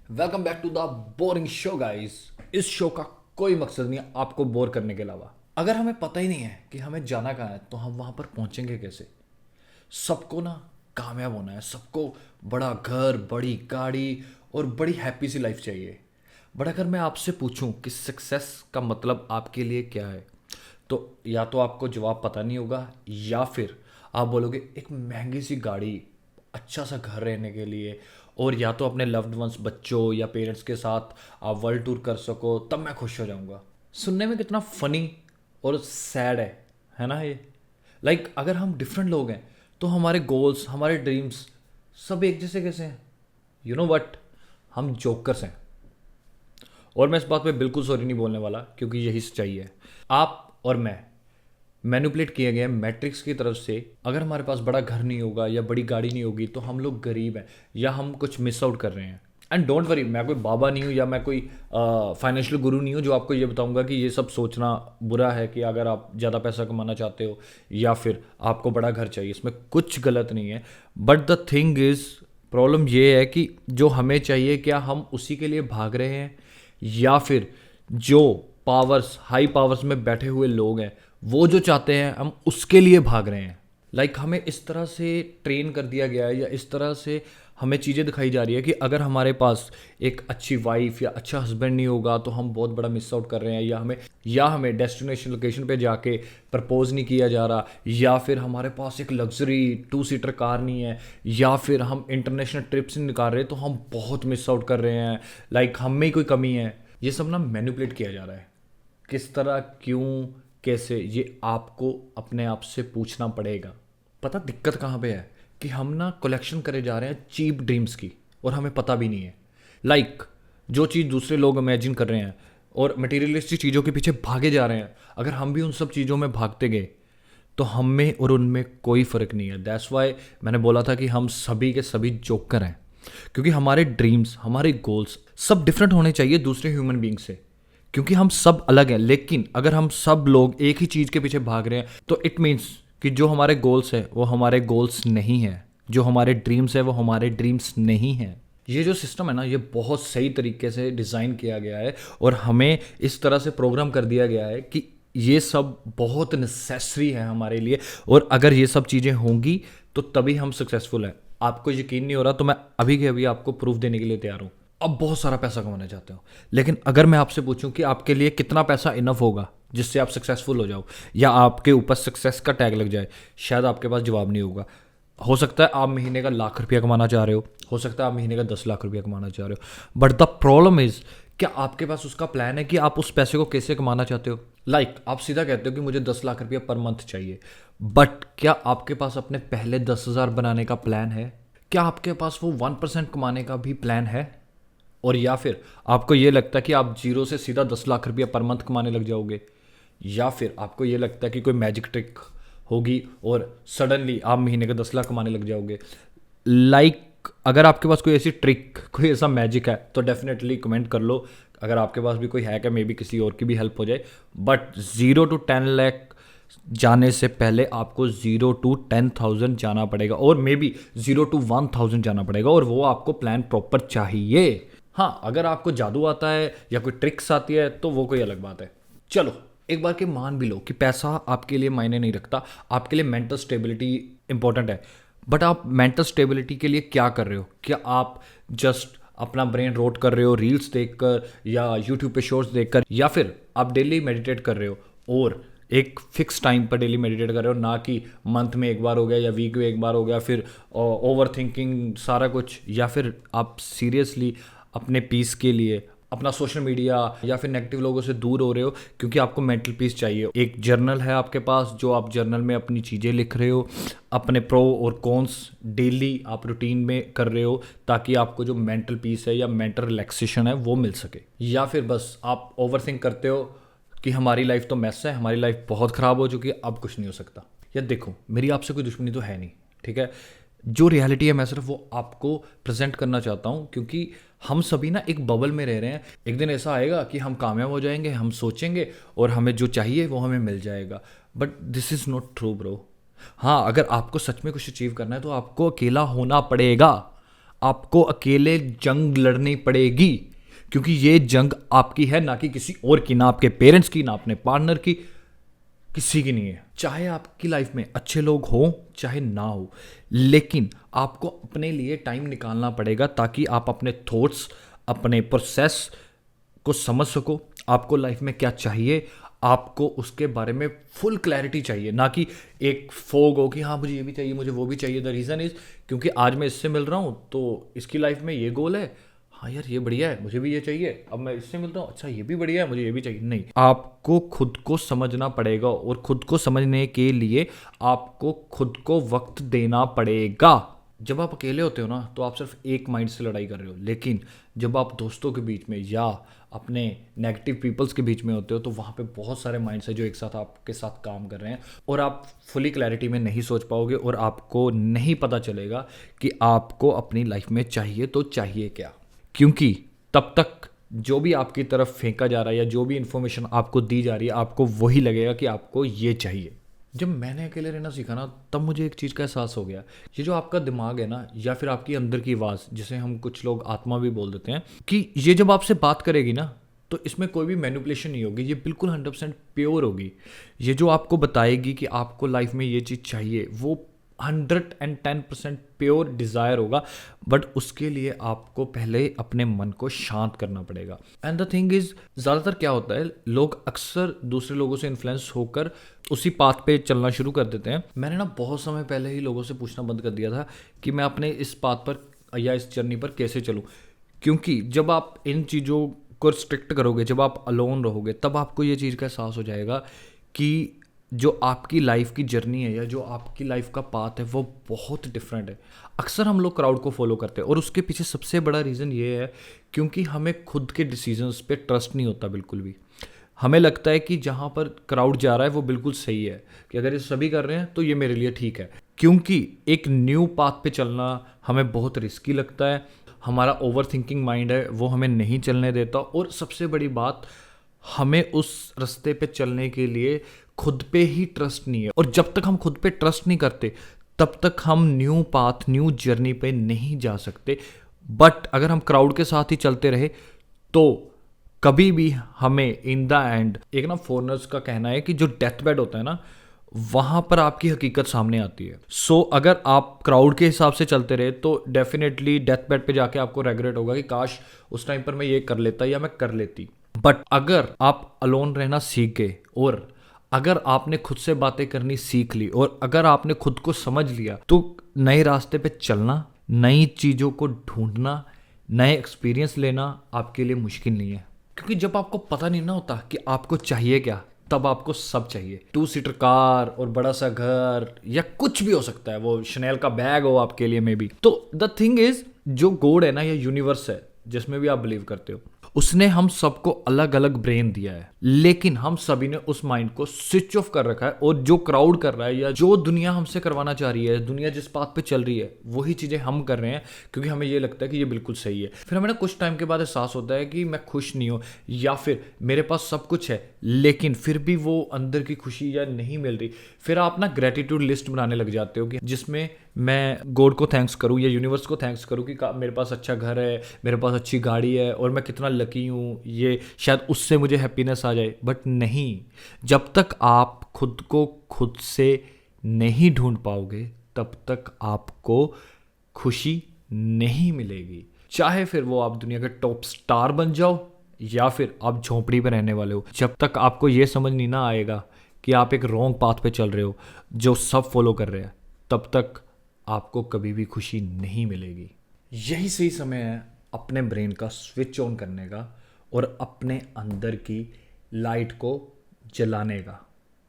Welcome back to the boring show guys. इस show का कोई मकसद नहीं है आपको बोर करने के अलावा। अगर हमें पता ही नहीं है कि हमें जाना कहाँ है तो हम वहां पर पहुंचेंगे कैसे। सबको ना कामयाब होना है, सबको बड़ा घर, बड़ी गाड़ी और बड़ी हैप्पी सी लाइफ चाहिए। बट अगर मैं आपसे पूछूं कि सक्सेस का मतलब आपके लिए क्या है, तो या तो आपको जवाब पता नहीं होगा या फिर आप बोलोगे एक महंगी सी गाड़ी, अच्छा सा घर रहने के लिए, और या तो अपने लव्ड वंस बच्चों या पेरेंट्स के साथ आप वर्ल्ड टूर कर सको, तब मैं खुश हो जाऊंगा। सुनने में कितना फनी और सैड है ना ये। अगर हम डिफरेंट लोग हैं तो हमारे गोल्स, हमारे ड्रीम्स सब एक जैसे कैसे हैं? यू नो वट, हम जोकर्स हैं। और मैं इस बात पे बिल्कुल सॉरी नहीं बोलने वाला क्योंकि यही सच्चाई है। आप और मैं मैनिपुलेट किए गए हैं मैट्रिक्स की तरफ से। अगर हमारे पास बड़ा घर नहीं होगा या बड़ी गाड़ी नहीं होगी तो हम लोग गरीब हैं या हम कुछ मिस आउट कर रहे हैं। एंड डोंट वरी, मैं कोई बाबा नहीं हूँ या मैं कोई फाइनेंशियल गुरु नहीं हूँ जो आपको ये बताऊंगा कि ये सब सोचना बुरा है कि अगर आप ज़्यादा पैसा कमाना चाहते हो या फिर आपको बड़ा घर चाहिए। इसमें कुछ गलत नहीं है। But the thing is, problem ये है कि जो हमें चाहिए क्या हम उसी के लिए भाग रहे हैं या फिर जो पावर्स, हाई पावर्स में बैठे हुए लोग हैं वो जो चाहते हैं हम उसके लिए भाग रहे हैं। हमें इस तरह से ट्रेन कर दिया गया है या इस तरह से हमें चीज़ें दिखाई जा रही है कि अगर हमारे पास एक अच्छी वाइफ या अच्छा हस्बैंड नहीं होगा तो हम बहुत बड़ा मिस आउट कर रहे हैं, या हमें डेस्टिनेशन लोकेशन पे जाके प्रपोज नहीं किया जा रहा, या फिर हमारे पास एक लग्जरी 2 सीटर कार नहीं है, या फिर हम इंटरनेशनल ट्रिप्स नहीं निकाल रहे तो हम बहुत मिस आउट कर रहे हैं। हम में ही कोई कमी है। ये सब ना मैनिपुलेट किया जा रहा है। किस तरह, क्यों, कैसे, ये आपको अपने आप से पूछना पड़ेगा। पता दिक्कत कहाँ पे है कि हम ना कलेक्शन करे जा रहे हैं चीप ड्रीम्स की और हमें पता भी नहीं है। जो चीज़ दूसरे लोग इमेजिन कर रहे हैं और मटेरियलिस्टिक चीज़ों के पीछे भागे जा रहे हैं, अगर हम भी उन सब चीज़ों में भागते गए तो हम में और उनमें कोई फ़र्क नहीं है। दैट्स वाई मैंने बोला था कि हम सभी के सभी जोकर हैं, क्योंकि हमारे ड्रीम्स, हमारे गोल्स सब डिफरेंट होने चाहिए दूसरे ह्यूमन बींग से, क्योंकि हम सब अलग हैं। लेकिन अगर हम सब लोग एक ही चीज़ के पीछे भाग रहे हैं तो इट मीन्स कि जो हमारे गोल्स है वो हमारे गोल्स नहीं है, जो हमारे ड्रीम्स है वो हमारे ड्रीम्स नहीं है। ये जो सिस्टम है ना, ये बहुत सही तरीके से डिज़ाइन किया गया है और हमें इस तरह से प्रोग्राम कर दिया गया है कि ये सब बहुत नेसेसरी है हमारे लिए, और अगर ये सब चीज़ें होंगी तो तभी हम सक्सेसफुल हैं। आपको यकीन नहीं हो रहा तो मैं अभी के अभी आपको प्रूफ देने के लिए तैयार हूँ। अब बहुत सारा पैसा कमाना चाहते हो, लेकिन अगर मैं आपसे पूछूं कि आपके लिए कितना पैसा इनफ होगा जिससे आप सक्सेसफुल हो जाओ या आपके ऊपर सक्सेस का टैग लग जाए, शायद आपके पास जवाब नहीं होगा। हो सकता है आप महीने का ₹1,00,000 कमाना चाह रहे हो सकता है आप महीने का ₹10,00,000 कमाना चाह रहे हो। बट द प्रॉब्लम इज, क्या आपके पास उसका प्लान है कि आप उस पैसे को कैसे कमाना चाहते हो? आप सीधा कहते हो कि मुझे ₹10,00,000 पर मंथ चाहिए, बट क्या आपके पास अपने पहले 10,000 बनाने का प्लान है? क्या आपके पास वो 1% कमाने का भी प्लान है? और या फिर आपको ये लगता है कि आप जीरो से सीधा ₹10,00,000 पर मंथ कमाने लग जाओगे, या फिर आपको ये लगता है कि कोई मैजिक ट्रिक होगी और सडनली आप महीने का 10 लाख कमाने लग जाओगे? अगर आपके पास कोई ऐसी ट्रिक, कोई ऐसा मैजिक है तो डेफिनेटली कमेंट कर लो। अगर आपके पास भी कोई है क्या, मे बी किसी और की भी हेल्प हो जाए। बट 0 to 10 लाख जाने से पहले आपको 0 to 10,000 जाना पड़ेगा, और मे बी 0 to 1,000 जाना पड़ेगा, और वो आपको प्लान प्रॉपर चाहिए। हाँ, अगर आपको जादू आता है या कोई ट्रिक्स आती है तो वो कोई अलग बात है। चलो एक बार के मान भी लो कि पैसा आपके लिए मायने नहीं रखता, आपके लिए मेंटल स्टेबिलिटी इंपॉर्टेंट है। बट आप मेंटल स्टेबिलिटी के लिए क्या कर रहे हो? क्या आप जस्ट अपना ब्रेन रोट कर रहे हो रील्स देखकर या यूट्यूब पे शॉर्ट्स देखकर, या फिर आप डेली मेडिटेट कर रहे हो और एक फिक्स टाइम पर डेली मेडिटेट कर रहे हो, ना कि मंथ में एक बार हो गया या वीक में एक बार हो गया, फिर ओवर थिंकिंग सारा कुछ, या फिर आप सीरियसली अपने पीस के लिए अपना सोशल मीडिया या फिर नेगेटिव लोगों से दूर हो रहे हो क्योंकि आपको मेंटल पीस चाहिए। एक जर्नल है आपके पास जो आप जर्नल में अपनी चीज़ें लिख रहे हो, अपने प्रो और कॉन्स डेली आप रूटीन में कर रहे हो, ताकि आपको जो मेंटल पीस है या मेंटल रिलैक्सेशन है वो मिल सके। या फिर बस आप ओवर थिंक करते हो कि हमारी लाइफ तो मैस है, हमारी लाइफ बहुत ख़राब हो चुकी है, अब कुछ नहीं हो सकता। या देखो, मेरी आपसे कोई दुश्मनी तो है नहीं, ठीक है? जो रियलिटी है मैं सिर्फ वो आपको प्रेजेंट करना चाहता हूँ, क्योंकि हम सभी ना एक बबल में रह रहे हैं। एक दिन ऐसा आएगा कि हम कामयाब हो जाएंगे, हम सोचेंगे और हमें जो चाहिए वो हमें मिल जाएगा। But this is not true bro. हाँ, अगर आपको सच में कुछ अचीव करना है तो आपको अकेला होना पड़ेगा। आपको अकेले जंग लड़नी पड़ेगी, क्योंकि ये जंग आपकी है, ना कि किसी और की, ना आपके पेरेंट्स की, ना अपने पार्टनर की, किसी की नहीं है। चाहे आपकी लाइफ में अच्छे लोग हों चाहे ना हो, लेकिन आपको अपने लिए टाइम निकालना पड़ेगा ताकि आप अपने थॉट्स, अपने प्रोसेस को समझ सको। आपको लाइफ में क्या चाहिए, आपको उसके बारे में फुल क्लैरिटी चाहिए, ना कि एक फोग हो कि हाँ मुझे ये भी चाहिए, मुझे वो भी चाहिए। द रीज़न इज़ क्योंकि आज मैं इससे मिल रहा हूँ तो इसकी लाइफ में ये गोल है, हाँ यार ये बढ़िया है, मुझे भी ये चाहिए। अब मैं इससे मिलता हूँ, अच्छा ये भी बढ़िया है, मुझे ये भी चाहिए। नहीं, आपको खुद को समझना पड़ेगा, और खुद को समझने के लिए आपको खुद को वक्त देना पड़ेगा। जब आप अकेले होते हो ना तो आप सिर्फ एक माइंड से लड़ाई कर रहे हो, लेकिन जब आप दोस्तों के बीच में या अपने नेगेटिव पीपल्स के बीच में होते हो तो वहाँ पे बहुत सारे माइंड्स हैं जो एक साथ आपके साथ काम कर रहे हैं, और आप फुली क्लैरिटी में नहीं सोच पाओगे, और आपको नहीं पता चलेगा कि आपको अपनी लाइफ में चाहिए तो चाहिए क्या। क्योंकि तब तक जो भी आपकी तरफ फेंका जा रहा है या जो भी इंफॉर्मेशन आपको दी जा रही है, आपको वही लगेगा कि आपको ये चाहिए। जब मैंने अकेले रहना सीखा ना, तब मुझे एक चीज़ का एहसास हो गया, ये जो आपका दिमाग है ना, या फिर आपकी अंदर की आवाज़, जिसे हम कुछ लोग आत्मा भी बोल देते हैं, कि ये जब आपसे बात करेगी ना तो इसमें कोई भी मैनिपुलेशन नहीं होगी, ये बिल्कुल 100% प्योर होगी। ये जो आपको बताएगी कि आपको लाइफ में ये चीज़ चाहिए, वो 110% प्योर डिज़ायर होगा, बट उसके लिए आपको पहले अपने मन को शांत करना पड़ेगा। एंड द थिंग इज़, ज़्यादातर क्या होता है, लोग अक्सर दूसरे लोगों से इन्फ्लुएंस होकर उसी पाथ पे चलना शुरू कर देते हैं। मैंने ना बहुत समय पहले ही लोगों से पूछना बंद कर दिया था कि मैं अपने इस पाथ पर या इस जर्नी पर कैसे चलूँ, क्योंकि जब आप इन चीज़ों को रिस्ट्रिक्ट करोगे, जब आप अलोन रहोगे, तब आपको ये चीज़ का एहसास हो जाएगा कि जो आपकी लाइफ की जर्नी है या जो आपकी लाइफ का पाथ है वो बहुत डिफरेंट है। अक्सर हम लोग क्राउड को फॉलो करते हैं, और उसके पीछे सबसे बड़ा रीज़न ये है क्योंकि हमें खुद के डिसीजंस पे ट्रस्ट नहीं होता बिल्कुल भी। हमें लगता है कि जहाँ पर क्राउड जा रहा है वो बिल्कुल सही है, कि अगर ये सभी कर रहे हैं तो ये मेरे लिए ठीक है। क्योंकि एक न्यू पाथ पे चलना हमें बहुत रिस्की लगता है, हमारा ओवर थिंकिंग माइंड है वो हमें नहीं चलने देता, और सबसे बड़ी बात, हमें उस रास्ते पे चलने के लिए खुद पे ही ट्रस्ट नहीं है। और जब तक हम खुद पे ट्रस्ट नहीं करते तब तक हम न्यू पाथ, न्यू जर्नी पे नहीं जा सकते। बट अगर हम क्राउड के साथ ही चलते रहे तो कभी भी हमें इन द एंड, एक ना फॉरनर्स का कहना है कि जो डेथ बेड होता है ना, वहां पर आपकी हकीकत सामने आती है। सो अगर आप क्राउड के हिसाब से चलते रहे तो डेफिनेटली डेथ बेड पे जाके आपको रेग्रेट होगा कि काश उस टाइम पर मैं ये कर लेता या मैं कर लेती। बट अगर आप अलोन रहना सीख गए, और अगर आपने खुद से बातें करनी सीख ली, और अगर आपने खुद को समझ लिया, तो नए रास्ते पे चलना, नई चीज़ों को ढूंढना, नए एक्सपीरियंस लेना आपके लिए मुश्किल नहीं है। क्योंकि जब आपको पता नहीं ना होता कि आपको चाहिए क्या, तब आपको सब चाहिए। 2 सीटर कार और बड़ा सा घर या कुछ भी हो सकता है, वो शनेल का बैग हो आपके लिए मे बी। तो द थिंग इज, जो गॉड है ना या यूनिवर्स है जिसमें भी आप बिलीव करते हो, उसने हम सबको अलग अलग ब्रेन दिया है, लेकिन हम सभी ने उस माइंड को स्विच ऑफ कर रखा है। और जो क्राउड कर रहा है या जो दुनिया हमसे करवाना चाह रही है, दुनिया जिस बात पे चल रही है, वही चीजें हम कर रहे हैं क्योंकि हमें ये लगता है कि ये बिल्कुल सही है। फिर हमें ना कुछ टाइम के बाद एहसास होता है कि मैं खुश नहीं हूँ, या फिर मेरे पास सब कुछ है लेकिन फिर भी वो अंदर की खुशी या नहीं मिल रही। फिर आप ना ग्रेटिट्यूड लिस्ट बनाने लग जाते हो कि जिसमें मैं गॉड को थैंक्स करूँ या यूनिवर्स को थैंक्स करूँ कि मेरे पास अच्छा घर है, मेरे पास अच्छी गाड़ी है, और मैं कितना लकी हूँ, ये शायद उससे मुझे हैप्पीनेस आ जाए। बट नहीं, जब तक आप खुद को खुद से नहीं ढूंढ पाओगे तब तक आपको खुशी नहीं मिलेगी। चाहे फिर वो आप दुनिया के टॉप स्टार बन जाओ या फिर आप झोंपड़ी पे रहने वाले हो, जब तक आपको ये समझ नहीं ना आएगा कि आप एक रॉन्ग पाथ पे चल रहे हो जो सब फॉलो कर रहे हैं, तब तक आपको कभी भी खुशी नहीं मिलेगी। यही सही समय है अपने ब्रेन का स्विच ऑन करने का और अपने अंदर की लाइट को जलाने का।